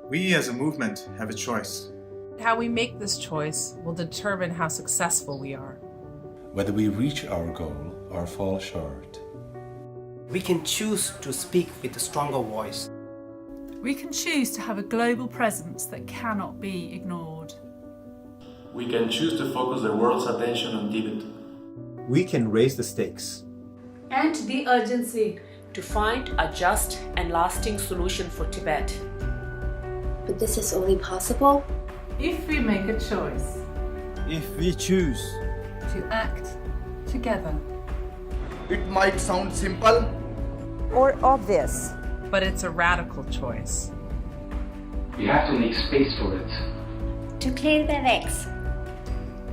We as a movement have a choice. How we make this choice will determine how successful we are. Whether we reach our goal or fall short. We can choose to speak with a stronger voice. We can choose to have a global presence that cannot be ignored. We can choose to focus the world's attention on Tibet. We can raise the stakes. And the urgency to find a just and lasting solution for Tibet. But this is only possible if we make a choice. If we choose to act together. It might sound simple or obvious, but it's a radical choice. We have to make space for it. To clear the legs.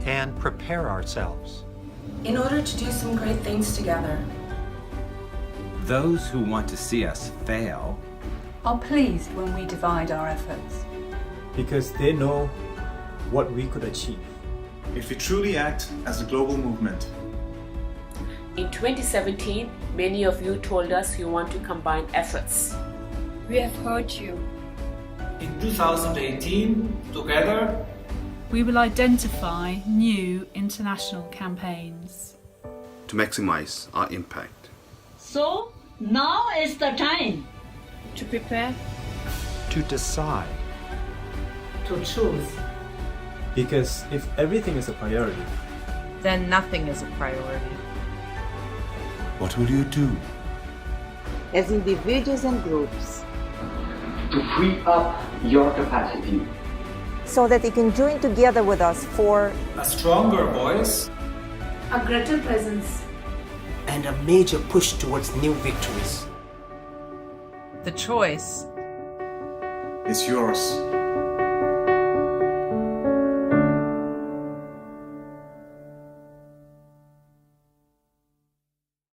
And prepare ourselves. In order to do some great things together. Those who want to see us fail are pleased when we divide our efforts. Because they know what we could achieve. If we truly act as a global movement. In 2017, many of you told us you want to combine efforts. We have heard you. In 2018, together, we will identify new international campaigns to maximize our impact. So, now is the time to prepare, to decide, to choose. Because if everything is a priority, then nothing is a priority. What will you do? As individuals and groups. To free up your capacity. So that they can join together with us for a stronger voice, a greater presence, and a major push towards new victories. The choice is yours.